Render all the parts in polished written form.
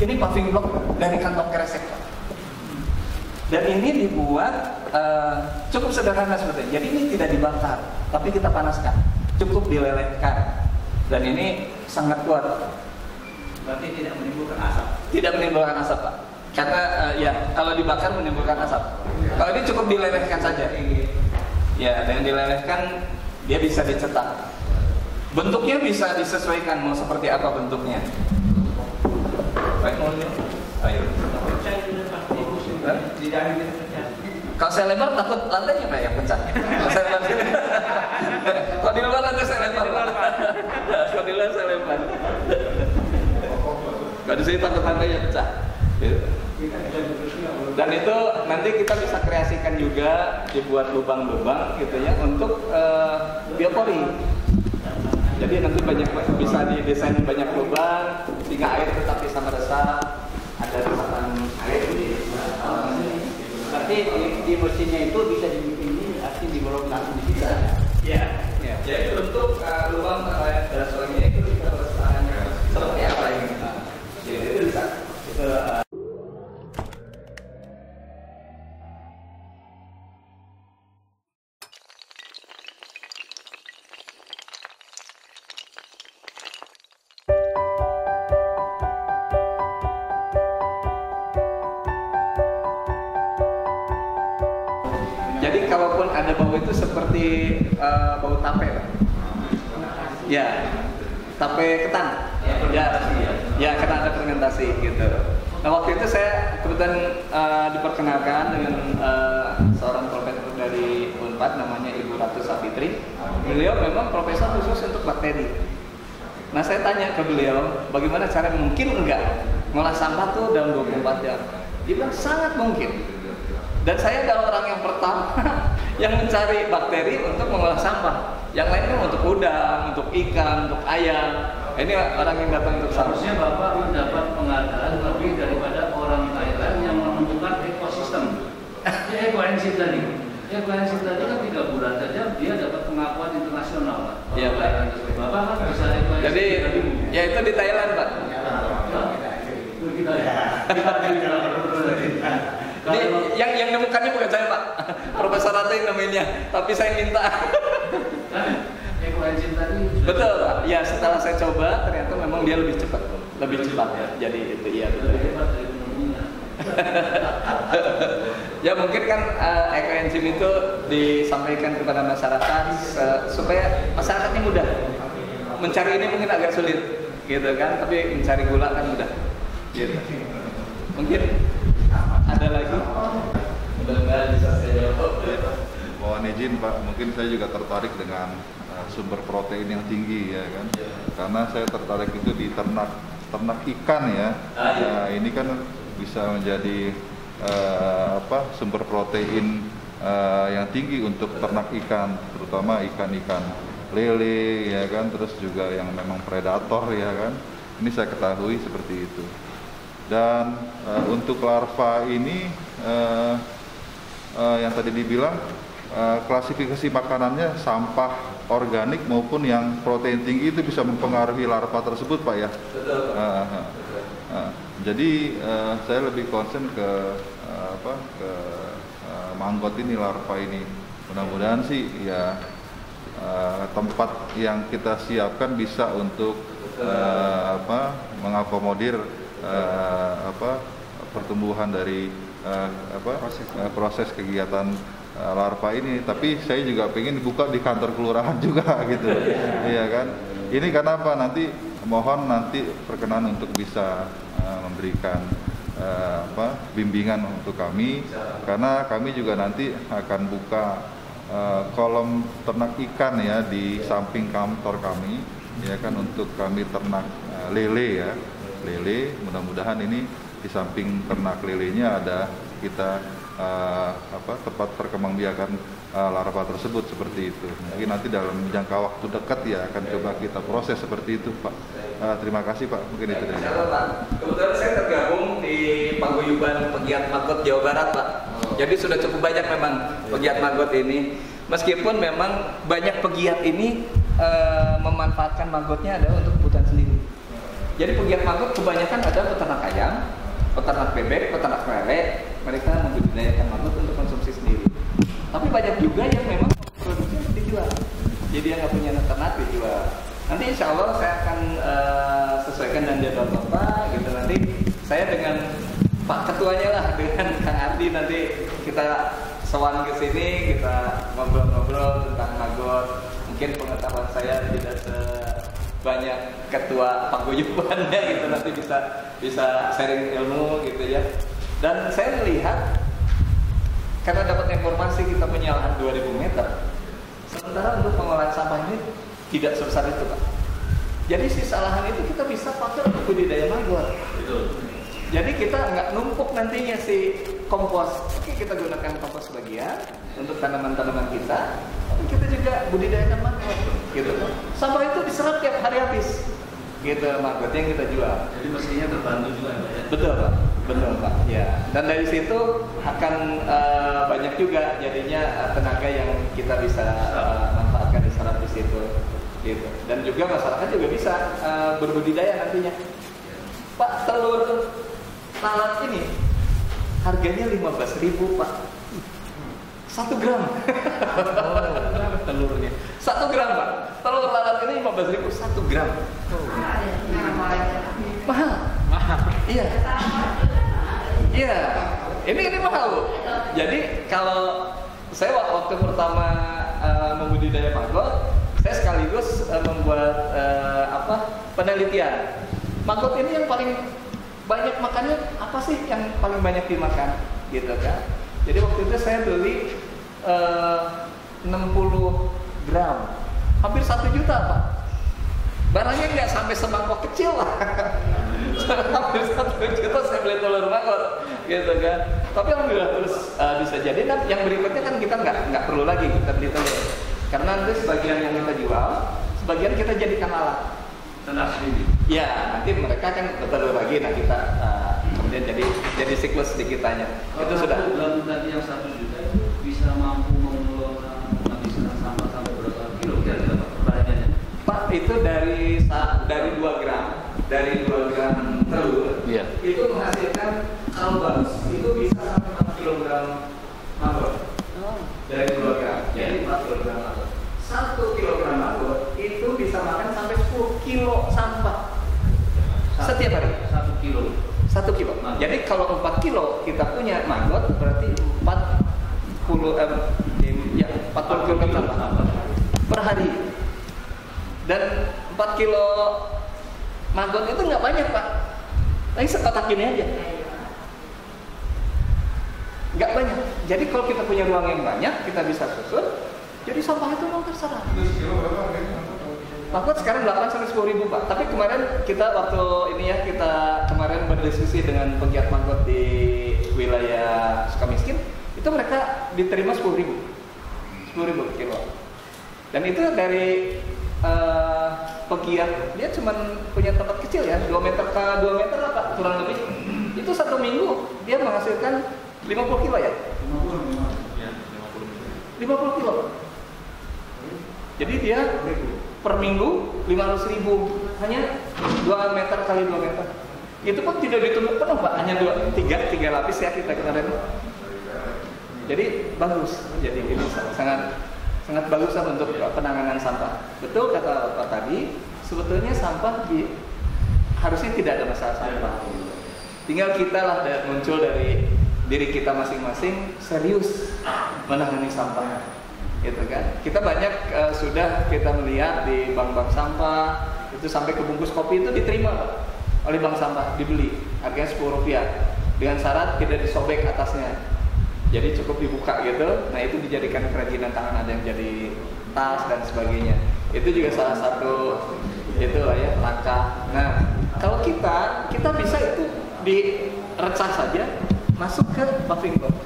Ini paving block dari kantong kresek, Pak. Dan ini dibuat cukup sederhana sebetulnya. Jadi ini tidak dibakar, tapi kita panaskan. Cukup dilelehkan. Dan ini sangat kuat. Berarti tidak menimbulkan asap? Tidak menimbulkan asap, Pak. Karena ya kalau dibakar menimbulkan asap. Kalau ini cukup dilelehkan saja. Ya, dengan dilelehkan dia bisa dicetak. Bentuknya bisa disesuaikan mau seperti apa bentuknya. Baik, mau lihat? Ayo. Kalau saya lempar takut lantainya Pak yang pecah. Kalau saya lempar sini. Kalau di luar lantai saya lempar. Kalau di luar saya lempar. Kalau di sini takut lantainya pecah. Dan itu nanti kita bisa kreasikan juga, dibuat lubang-lubang gitu ya untuk biopori. Jadi nanti bisa didesain banyak lubang sehingga air tetap bisa meresap. Ada resapan air di berarti di mesinnya itu bisa dibikin ini artinya dibolong langsung di situ. Ya. Jadi untuk lubang dasarnya itu kita berusaha seperti apa ini? Jadi itu bisa. Jadi kalaupun ada bau itu seperti bau tape, Pak. Ya, tape ketan. Ya, karena ada fermentasi gitu. Nah waktu itu saya kebetulan diperkenalkan dengan seorang profesor dari Unpad namanya Ibu Ratu Safitri. Beliau memang profesor khusus untuk bakteri. Nah saya tanya ke beliau, bagaimana cara mungkin enggak ngolah sampah tuh dalam 24 jam? Dia bilang sangat mungkin. Dan saya adalah orang yang pertama yang mencari bakteri untuk mengolah sampah. Yang lain kan untuk udang, untuk ikan, untuk ayam. Ini orang yang datang untuk sampah. Harusnya Bapak mendapat penghargaan lebih daripada orang Thailand yang menentukan ekosistem. Ekoenzim tadi. Ekoenzim tadi kan 3 bulan saja dia dapat pengakuan internasional, Pak. Iya, Pak. Bapak kan bisa ekoenzim. Jadi ya itu di Thailand, Pak. Ini yang nemukannya bukan saya, Pak. Profesor Ratu yang nemuinnya, tapi saya minta. Ekoenzim tadi. Betul, Pak. Ya, setelah saya coba ternyata memang dia lebih cepat ya. Jadi itu iya betul. Ya mungkin kan ekoenzim itu disampaikan kepada masyarakat supaya masyarakatnya mudah. Mencari ini mungkin agak sulit, gitu kan? Tapi mencari gula kan mudah. Gitu. Mungkin ada lagi? Mudah-mudahan bisa saya jawab. Mohon izin Pak, mungkin saya juga tertarik dengan sumber protein yang tinggi ya kan, karena saya tertarik itu di ternak ikan ya. Nah, ini kan bisa menjadi sumber protein yang tinggi untuk ternak ikan, terutama ikan-ikan lele ya kan, terus juga yang memang predator ya kan. Ini saya ketahui seperti itu. Dan untuk larva ini yang tadi dibilang klasifikasi makanannya sampah organik maupun yang protein tinggi itu bisa mempengaruhi larva tersebut, Pak ya. Jadi saya lebih concern ke manggot ini, larva ini. Mudah-mudahan sih ya tempat yang kita siapkan bisa untuk mengakomodir pertumbuhan dari proses kegiatan larva ini. Tapi saya juga pengen buka di kantor kelurahan juga gitu. Iya kan? Ini kenapa nanti mohon nanti perkenan untuk bisa memberikan bimbingan untuk kami, karena kami juga nanti akan buka kolom ternak ikan ya di samping kantor kami ya kan, untuk kami ternak lele ya. Lele, mudah-mudahan ini di samping ternak lelenya ada kita tempat perkembangbiakan larva tersebut seperti itu. Mungkin nanti dalam jangka waktu dekat ya akan coba kita proses seperti itu, Pak. Terima kasih Pak, mungkin itu dari saya. Pak, kebetulan saya tergabung di Paguyuban Pegiat Maggot Jawa Barat, Pak. Jadi sudah cukup banyak memang pegiat maggot ini. Meskipun memang banyak pegiat ini memanfaatkan maggotnya adalah untuk kebutuhan sendiri. Jadi pegiat maggot kebanyakan ada peternak ayam, peternak bebek, peternak lele. Mereka membudidayakan maggot untuk konsumsi sendiri. Tapi banyak juga yang memang produksi untuk dijual. Jadi yang nggak punya ternak dijual. Nanti insya Allah saya akan sesuaikan dengan jadwal Bapak gitu. Nanti saya dengan Pak Ketuanya lah, dengan Kang Ardi nanti kita sowan ke sini, kita ngobrol-ngobrol tentang maggot. Mungkin pengetahuan saya tidak sebanyak ketua paguyubannya gitu, nanti bisa sharing ilmu gitu ya. Dan saya melihat karena dapat informasi kita punya lahan 2000 meter, sementara untuk pengolahan sampah ini tidak sebesar itu, Pak. Jadi sisa lahan itu kita bisa pakai untuk budidaya maggot. Jadi kita nggak numpuk nantinya si kompos. Oke, kita gunakan kompos sebagian untuk tanaman-tanaman kita, tapi kita juga budidayakan maggot, gitu. Sampah itu diserap tiap hari habis, gitu maggot yang kita jual. Jadi mestinya terbantu juga, Pak, ya? Betul, Pak. Betul, Pak. Ya. Dan dari situ akan banyak juga jadinya tenaga yang kita bisa manfaatkan diserap di situ, gitu. Dan juga masyarakat juga bisa berbudidaya nantinya. Pak, telur lalat ini harganya 15.000, Pak. 1 gram. Telurnya 1 gram, Pak. Telur lalat ini 15.000 1 gram. Mahal. Iya. Iya. Ini mahal, Bu. Jadi kalau saya waktu pertama membudidaya maggot, saya sekaligus membuat penelitian. Maggot ini yang paling banyak makannya apa sih, yang paling banyak dimakan, gitu kan? Jadi waktu itu saya beli 60 gram, hampir 1 juta, Pak. Barangnya nggak sampai semangkok kecil lah. Hampir 1 juta saya beli telur maggot, gitu kan? Tapi alhamdulillah terus bisa jadi. Dan yang berikutnya kan kita nggak perlu lagi kita beli telur, karena nanti sebagian yang kita jual, sebagian kita jadikan alat. Tenang sendiri. Ya, nanti mereka kan bertelur lagi, nah kita kemudian jadi siklus di kitanya. Itu sudah. Dalam tadi yang 1 juta itu bisa mampu mengelola menghabiskan sampah sampai berapa kilo kira-kira perbedaannya? Pak, itu dari 2 gram, dari 2 gram telur, Iya. itu menghasilkan kalau bagus itu bisa sampai 4 kilogram maggot. Dari 2 gram, jadi 4 kilogram maggot. 1 kilogram maggot itu bisa makan sampai 10 kilo sampah setiap hari. 1 kilo. 1 kilo. Jadi kalau 4 kilo kita punya maggot berarti 40 kilo sampah per hari. Dan 4 kilo maggot itu nggak banyak, Pak. Tapi sekotak ini aja. Nggak banyak. Jadi kalau kita punya ruang yang banyak, kita bisa susun. Jadi sampah itu memang terserah. Maggot sekarang 8 sampai 10.000, Pak. Tapi kemarin kita waktu ini ya, kita kemarin berdiskusi dengan pegiat maggot di wilayah Sukamiskin, itu mereka diterima 10.000 per kilo. Dan itu dari pegiat, dia cuma punya tempat kecil ya, 2 meter ke 2 meter lah, Pak, kurang lebih. Itu 1 minggu dia menghasilkan 50 kilo ya? 50 kilo. Jadi dia per minggu 500.000, hanya 2 meter kali 2 meter. Itu pun tidak ditumpuk penuh, Pak, hanya 3 lapis ya kita kemarin. Jadi bagus. Jadi ini sangat bagus untuk penanganan sampah. Betul kata Pak tadi, sebetulnya sampah harusnya tidak ada masalah sampah. Tinggal kita lah muncul dari diri kita masing-masing serius menangani sampah. Gitu kan? Kita banyak sudah kita melihat di bank-bank sampah itu sampai ke bungkus kopi itu diterima, Pak, oleh bank sampah, dibeli harganya Rp10 dengan syarat tidak disobek atasnya, jadi cukup dibuka gitu. Nah itu dijadikan kerajinan tangan, ada yang jadi tas dan sebagainya. Itu juga salah satu itu lah ya langkah. Nah kalau kita bisa itu direcah saja masuk ke paving box.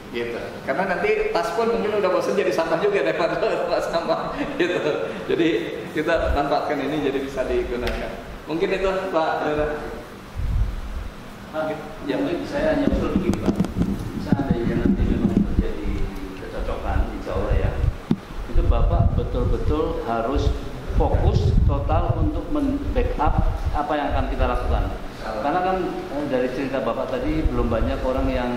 Gitu. Karena nanti tas pun mungkin udah bosan jadi sampah juga daripada sampah gitu. Jadi kita manfaatkan ini jadi bisa digunakan. Mungkin itu Pak Dora. Ya mungkin saya hanya usul begini, Pak. Seandainya nanti memang terjadi kecocokan, insya Allah ya, itu Bapak betul-betul harus fokus total untuk men-backup apa yang akan kita lakukan. Karena kan dari cerita Bapak tadi belum banyak orang yang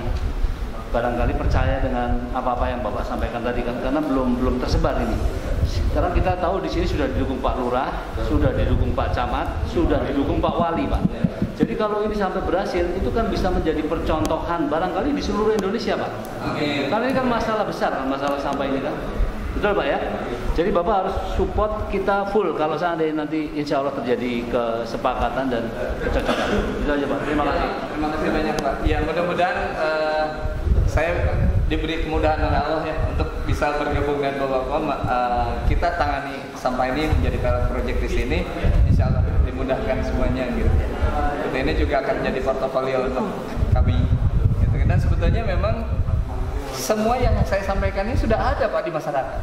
barangkali percaya dengan apa-apa yang Bapak sampaikan tadi kan, karena belum tersebar ini. Sekarang kita tahu di sini sudah didukung Pak Lurah, sudah didukung Pak Camat, sudah didukung Pak Wali, Pak. Jadi kalau ini sampai berhasil, itu kan bisa menjadi percontohan barangkali di seluruh Indonesia, Pak. Karena ini kan masalah besar kan, masalah sampah ini kan. Betul Pak ya? Jadi Bapak harus support kita full kalau seandainya nanti insya Allah terjadi kesepakatan dan kecocokan. Itu aja Pak. Terima kasih. Terima kasih banyak Pak. Ya mudah-mudahan saya diberi kemudahan oleh Allah ya untuk bisa bergabung dengan Bapak. Kita tangani sampah ini menjadi pilot project di sini. Insya Allah dimudahkan semuanya gitu. Ini juga akan menjadi portofolio untuk kami. Gitu. Dan sebetulnya memang semua yang saya sampaikan ini sudah ada Pak di masyarakat.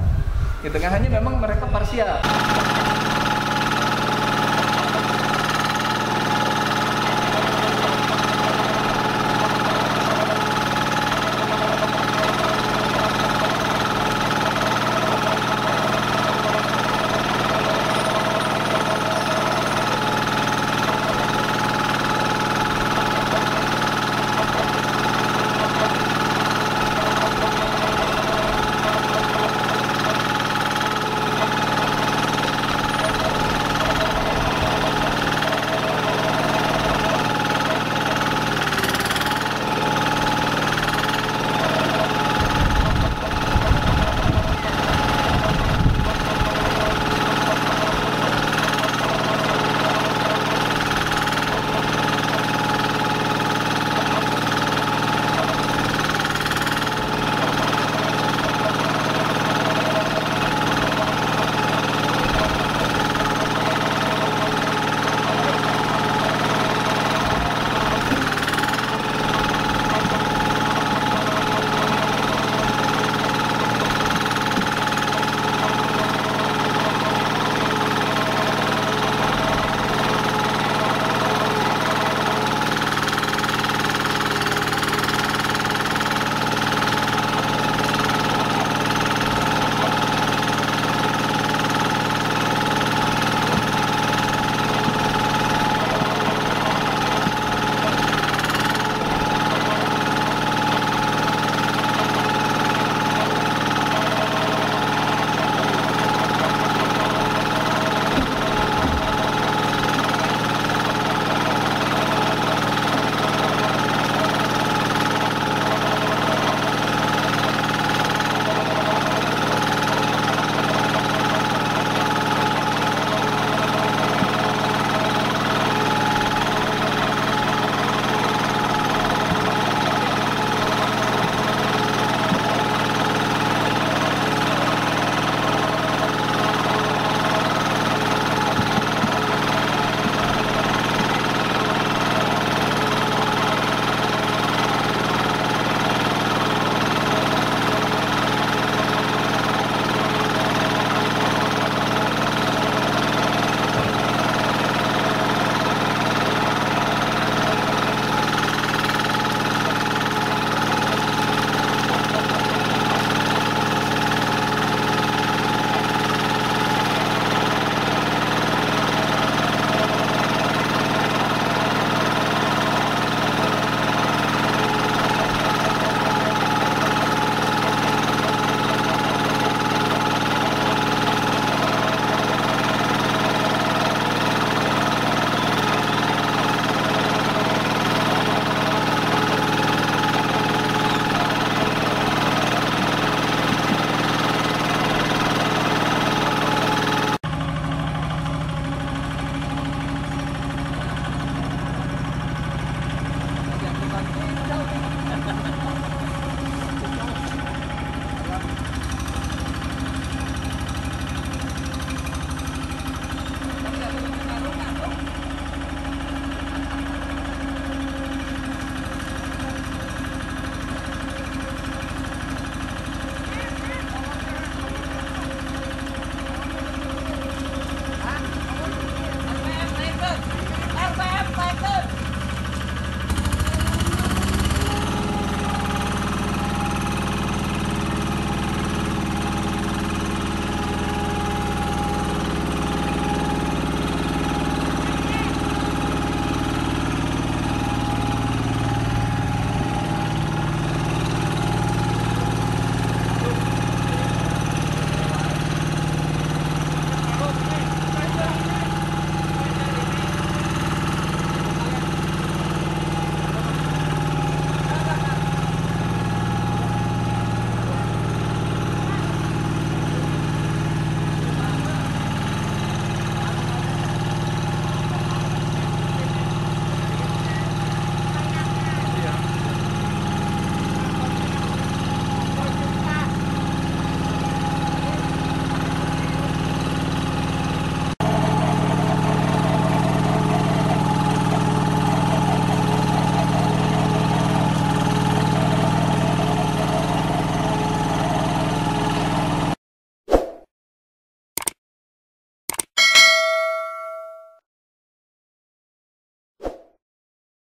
Gitu kan, hanya memang mereka parsial.